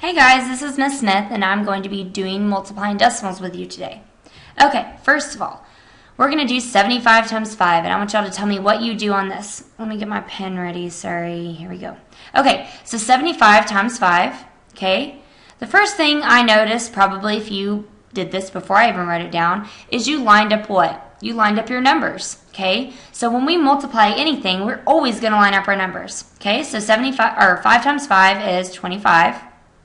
Hey guys, this is Miss Smith and I'm going to be doing multiplying decimals with you today. Okay, first of all, we're going to do 75 times 5 and I want y'all to tell me what you do on this. Let me get my pen ready, sorry, here we go. Okay, so 75 times 5, okay? The first thing I noticed, probably if you did this before I even wrote it down, is you lined up what? You lined up your numbers, okay? So when we multiply anything, we're always going to line up our numbers, okay? So 5 times 5 is 25.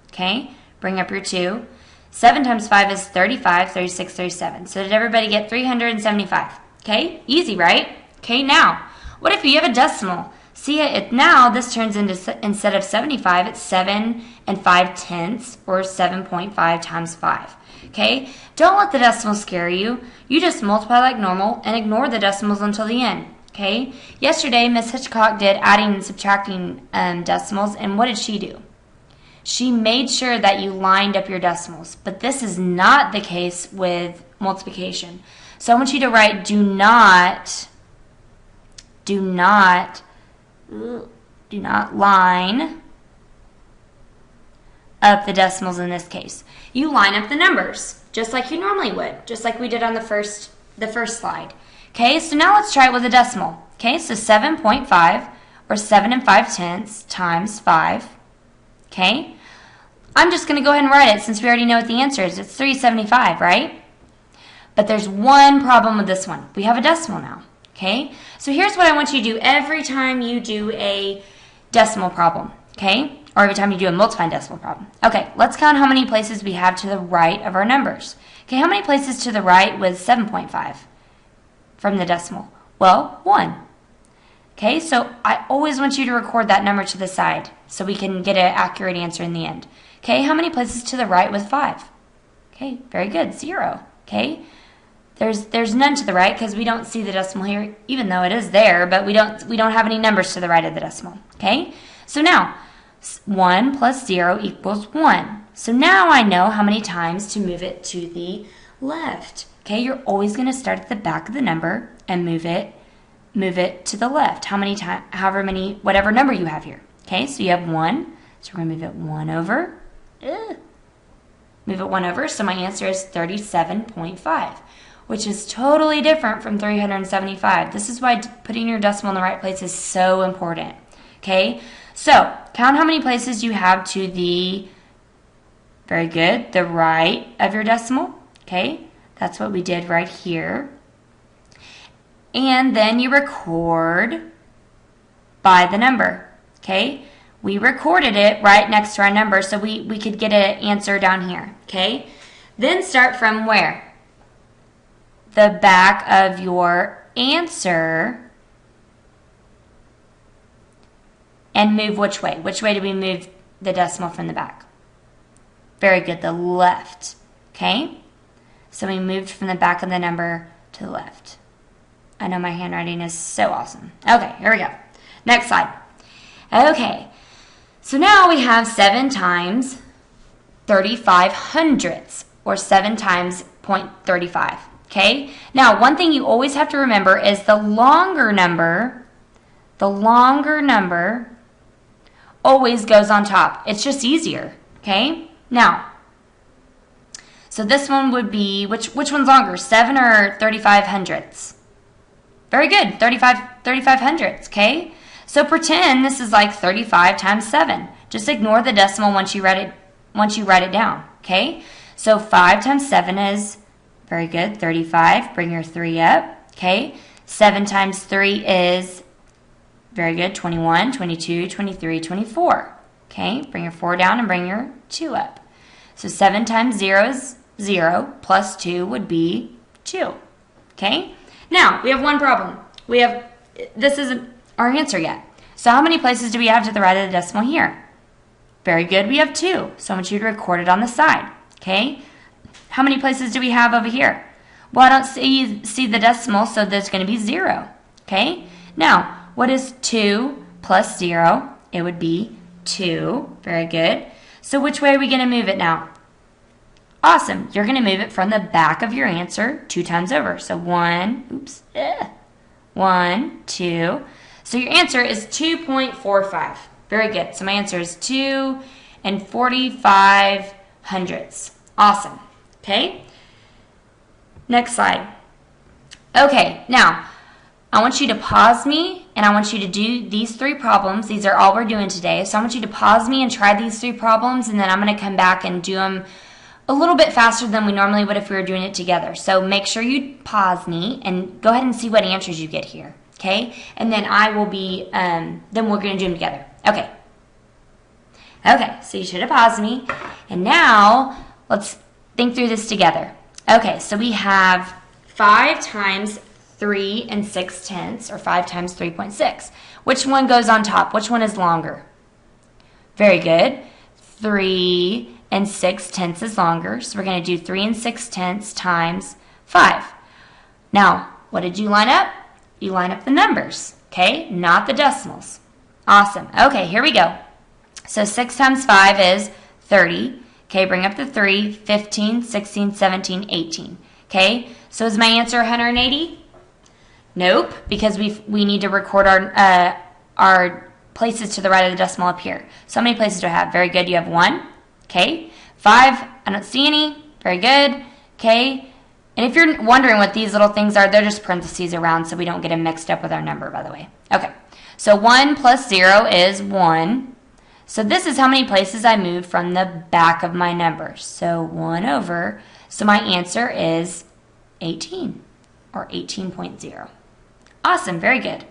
Okay, bring up your 2. 7 times 5 is 35, 36, 37. So did everybody get 375? Okay, easy, right? Okay, now, what if you have a decimal? See, now this turns into, instead of 75, it's 7 and 5/10, or 7.5 times 5. Okay, don't let the decimal scare you. You just multiply like normal and ignore the decimals until the end. Okay, yesterday Miss Hitchcock did adding and subtracting decimals, and what did she do? She made sure that you lined up your decimals, but this is not the case with multiplication. So I want you to write do not line up the decimals in this case. You line up the numbers, just like you normally would, just like we did on the first slide. Okay, so now let's try it with a decimal. Okay, so 7.5, or 7 and 5/10 times 5. Okay, I'm just going to go ahead and write it since we already know what the answer is. It's 375, right? But there's one problem with this one. We have a decimal now, okay? So here's what I want you to do every time you do a decimal problem, okay? Or every time you do a multiplying decimal problem. Okay, let's count how many places we have to the right of our numbers. Okay, how many places to the right was 7.5 from the decimal? Well, 1. Okay, so I always want you to record that number to the side so we can get an accurate answer in the end. Okay, how many places to the right was 5? Okay, very good, 0. Okay, there's none to the right because we don't see the decimal here, even though it is there, but we don't have any numbers to the right of the decimal. Okay, so now 1 plus 0 equals 1. So now I know how many times to move it to the left. Okay, you're always going to start at the back of the number and move it to the left. How many times? Whatever number you have here. Okay, so you have 1. So we're going to move it 1 over. Move it 1 over, so my answer is 37.5, which is totally different from 375. This is why putting your decimal in the right place is so important. Okay, so count how many places you have to the, very good, the right of your decimal. Okay, that's what we did right here. And then you record by the number. Okay, we recorded it right next to our number so we could get an answer down here. Okay, then start from where? The back of your answer and move which way? Which way do we move the decimal from the back? Very good, the left. Okay, so we moved from the back of the number to the left. I know my handwriting is so awesome. Okay, here we go. Next slide. Okay, so now we have 7 times 35 hundredths, or 7 times 0.35. Okay, now one thing you always have to remember is the longer number always goes on top. It's just easier. Okay, now, so this one would be, which one's longer, 7 or 35 hundredths? Very good, 35 hundredths, okay? So pretend this is like 35 times 7. Just ignore the decimal once you write it down, okay? So 5 times 7 is, very good, 35. Bring your 3 up, okay? 7 times 3 is, very good, 21, 22, 23, 24. Okay, bring your 4 down and bring your 2 up. So 7 times 0 is 0, plus 2 would be 2, okay? Now, we have one problem. This isn't our answer yet. So how many places do we have to the right of the decimal here? Very good, we have 2. So I want you to record it on the side, okay? How many places do we have over here? Well, I don't see the decimal, so there's going to be 0, okay? Now, what is 2 plus 0? It would be 2. Very good. So which way are we going to move it now? Awesome. You're going to move it from the back of your answer 2 times over. So 1, 2. So your answer is 2.45. Very good. So my answer is 2 and 45 hundredths. Awesome. Okay? Next slide. Okay, now I want you to pause me and I want you to do these 3 problems. These are all we're doing today. So I want you to pause me and try these 3 problems, and then I'm going to come back and do them a little bit faster than we normally would if we were doing it together. So make sure you pause me and go ahead and see what answers you get here. Okay? And then I will be, then we're going to do them together. Okay. Okay, so you should have paused me. And now let's think through this together. Okay, so we have 5 times 3 and 6/10, or 5 times 3.6. Which one goes on top? Which one is longer? Very good. 3 and 6/10 is longer, so we're going to do 3 and 6/10 times 5. Now, what did you line up? You line up the numbers, okay? Not the decimals. Awesome. Okay, here we go. So 6 times 5 is 30. Okay, bring up the 3, 15, 16, 17, 18. Okay, so is my answer 180? Nope, because we need to record our places to the right of the decimal up here. So how many places do I have? Very good, you have 1. Okay, 5, I don't see any. Very good. Okay, and if you're wondering what these little things are, they're just parentheses around so we don't get them mixed up with our number, by the way. Okay, so 1 plus 0 is 1. So this is how many places I moved from the back of my number. So 1 over. So my answer is 18, or 18.0. Awesome, very good.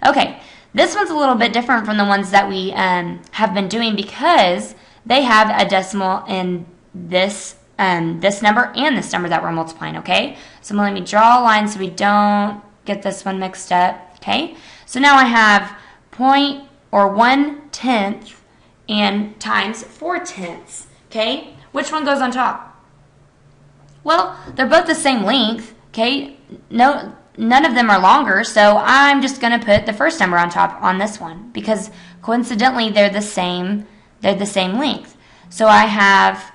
Okay, this one's a little bit different from the ones that we have been doing because they have a decimal in this number and this number that we're multiplying, okay? So let me draw a line so we don't get this one mixed up, okay? So now I have 1/10 and times 4/10, okay? Which one goes on top? Well, they're both the same length, okay? No, none of them are longer, so I'm just going to put the first number on top on this one because coincidentally they're the same length. So I have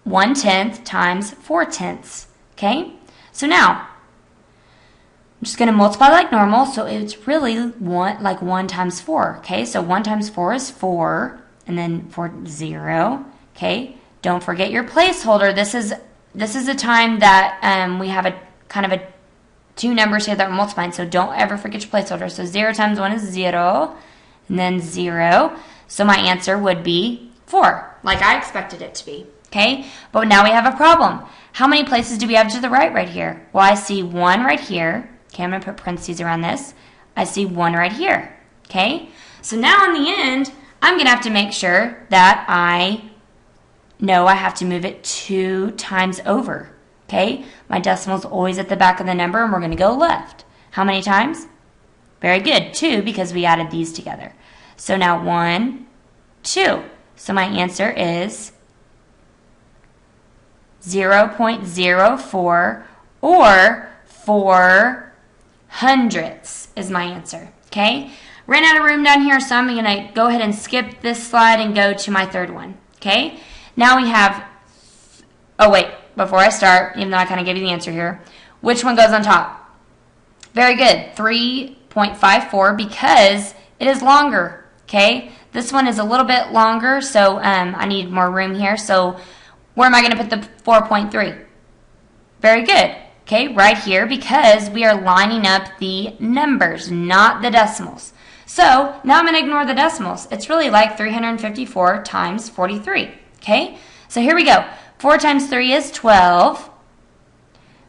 1/10 times 4/10, okay? So now I'm just going to multiply like normal, so it's really 1 times 4, okay? So 1 times 4 is 4, and then 0, okay? Don't forget your placeholder. This is a time that we have a kind of a 2 numbers here that we're multiplying, so don't ever forget your placeholder. So 0 times 1 is 0, and then 0. So my answer would be 4, like I expected it to be, okay? But now we have a problem. How many places do we have to the right here? Well, I see 1 right here. Okay, I'm going to put parentheses around this. I see 1 right here, okay? So now in the end, I'm going to have to make sure that I know I have to move it 2 times over, okay? My decimal's always at the back of the number, and we're going to go left. How many times? Very good, 2, because we added these together. So now 1, 2. So my answer is 0.04, or 4 hundredths is my answer, okay? Ran out of room down here, so I'm going to go ahead and skip this slide and go to my third one, okay? Now we have, oh wait, before I start, even though I kind of gave you the answer here, which one goes on top? Very good, 3.54, because it is longer, okay? This one is a little bit longer, so I need more room here, so where am I going to put the 4.3? Very good. Okay, right here, because we are lining up the numbers, not the decimals. So now I'm going to ignore the decimals. It's really like 354 times 43. Okay, so here we go. 4 times 3 is 12.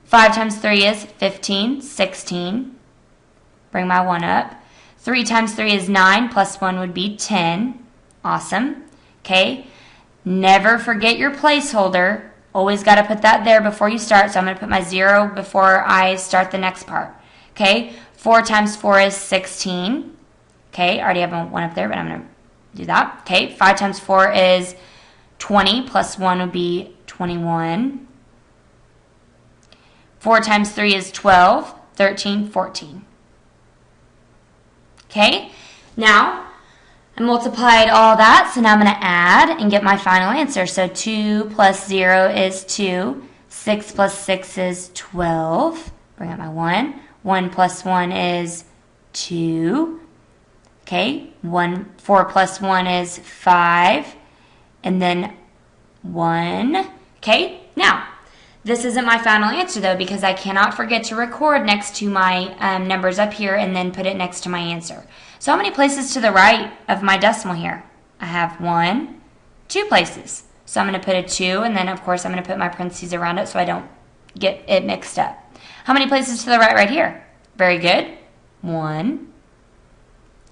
5 times 3 is 15, 16. Bring my 1 up. 3 times 3 is 9, plus 1 would be 10. Awesome. Okay, never forget your placeholder. Always got to put that there before you start, so I'm going to put my 0 before I start the next part. Okay, 4 times 4 is 16. Okay, I already have a 1 up there, but I'm going to do that. Okay, 5 times 4 is 20, plus 1 would be 21. 4 times 3 is 12, 13, 14. Okay, now I multiplied all that, so now I'm going to add and get my final answer. So 2 plus 0 is 2. 6 plus 6 is 12. Bring up my 1. 1 plus 1 is 2. Okay, 4 plus 1 is 5, and then 1. Okay, now, this isn't my final answer though, because I cannot forget to record next to my numbers up here and then put it next to my answer. So how many places to the right of my decimal here? I have 1, 2 places. So I'm going to put a 2, and then of course I'm going to put my parentheses around it so I don't get it mixed up. How many places to the right here? Very good. 1.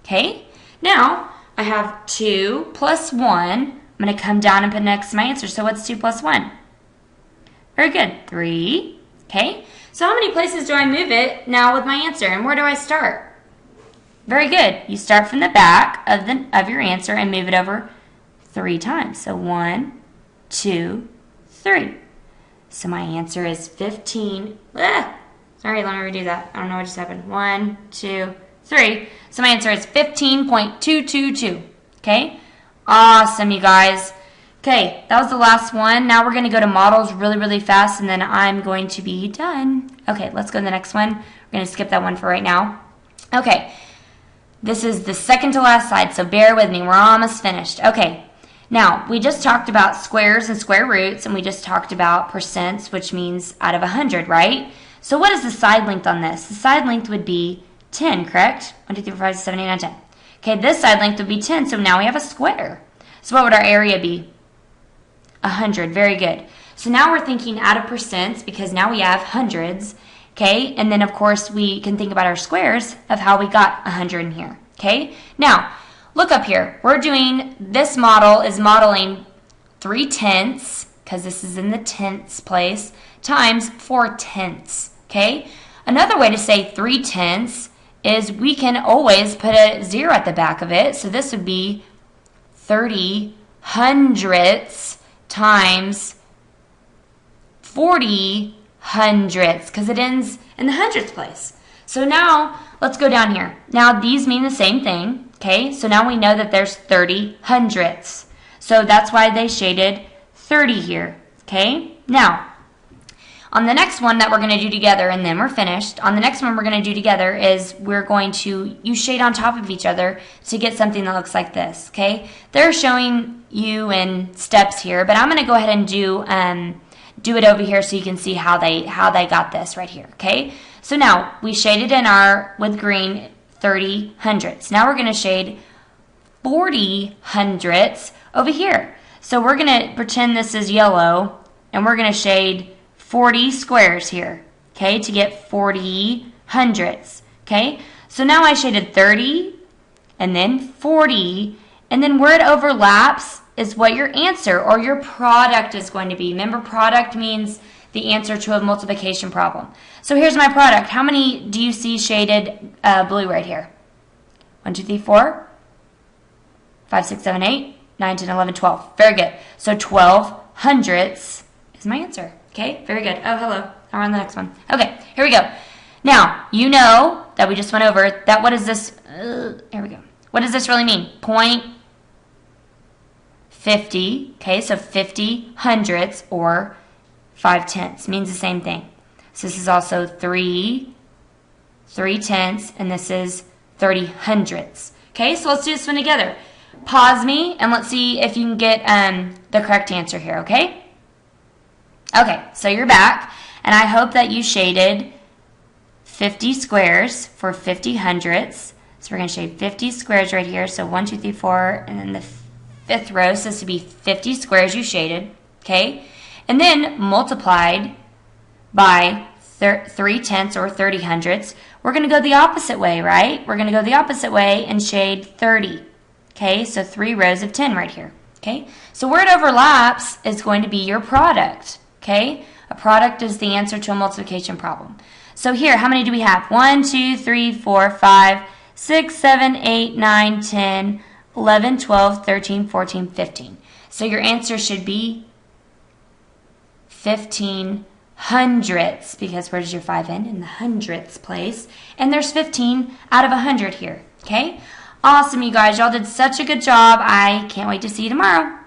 Okay, now I have 2 plus 1. I'm going to come down and put next to my answer. So what's 2 plus 1? Very good. 3. Okay, so how many places do I move it now with my answer? And where do I start? Very good. You start from the back of your answer and move it over 3 times. So 1, 2, 3. So my answer is 15. Sorry, let me redo that. I don't know what just happened. 1, 2, 3. So my answer is 15.222. Okay? Awesome, you guys. Okay, that was the last one. Now we're going to go to models really, really fast, and then I'm going to be done. Okay, let's go to the next one. We're going to skip that one for right now. Okay, this is the second to last slide, so bear with me. We're almost finished. Okay, now we just talked about squares and square roots, and we just talked about percents, which means out of 100, right? So what is the side length on this? The side length would be 10, correct? 1, 2, 3, 4, 5, 6, 7, 8, 9, 10. Okay, this side length would be 10, so now we have a square. So what would our area be? 100, very good. So now we're thinking out of percents because now we have hundreds, okay? And then of course we can think about our squares of how we got 100 in here, okay? Now, look up here. We're doing, this model is modeling 3/10, because this is in the tenths place, times 4/10, okay? Another way to say 3/10 is we can always put a 0 at the back of it. So this would be 30 hundredths times 40 hundredths, because it ends in the hundredths place. So now let's go down here. Now these mean the same thing, okay? So now we know that there's 30 hundredths. So that's why they shaded 30 here, okay? Now, on the next one that we're going to do together, and then we're finished, on the next one we're going to do together is we're going to use shade on top of each other to get something that looks like this, okay? They're showing you in steps here, but I'm going to go ahead and do it over here so you can see how they got this right here, okay? So now we shaded in with green 30 hundredths. Now we're going to shade 40 hundredths over here. So we're going to pretend this is yellow, and we're going to shade 40 squares here, okay, to get 40 hundredths, okay? So now I shaded 30 and then 40, and then where it overlaps is what your answer or your product is going to be. Remember, product means the answer to a multiplication problem. So here's my product. How many do you see shaded blue right here? 1, 2, 3, 4, 5, 6, 7, 8, 9, 10, 11, 12. Very good. So 12 hundredths is my answer. Okay, very good. Oh, hello. I'll run the next one. Okay, here we go. Now, you know that we just went over that. What is this? Here we go. What does this really mean? 0.50. Okay, so 50 hundredths or 5/10 means the same thing. So this is also 3/10, and this is 30 hundredths. Okay, so let's do this one together. Pause me, and let's see if you can get the correct answer here, okay? Okay, so you're back, and I hope that you shaded 50 squares for 50 hundredths. So we're going to shade 50 squares right here. So 1, 2, 3, 4, and then the fifth row, so this would be 50 squares you shaded, okay? And then multiplied by 3/10 or 30 hundredths. We're going to go the opposite way, right? We're going to go the opposite way and shade 30, okay? So 3 rows of 10 right here, okay? So where it overlaps is going to be your product. Okay, a product is the answer to a multiplication problem. So here, how many do we have? 1, 2, 3, 4, 5, 6, 7, 8, 9, 10, 11, 12, 13, 14, 15. So your answer should be 15 hundredths, because where does your 5 end? In the hundredths place. And there's 15 out of 100 here. Okay, awesome, you guys. Y'all did such a good job. I can't wait to see you tomorrow.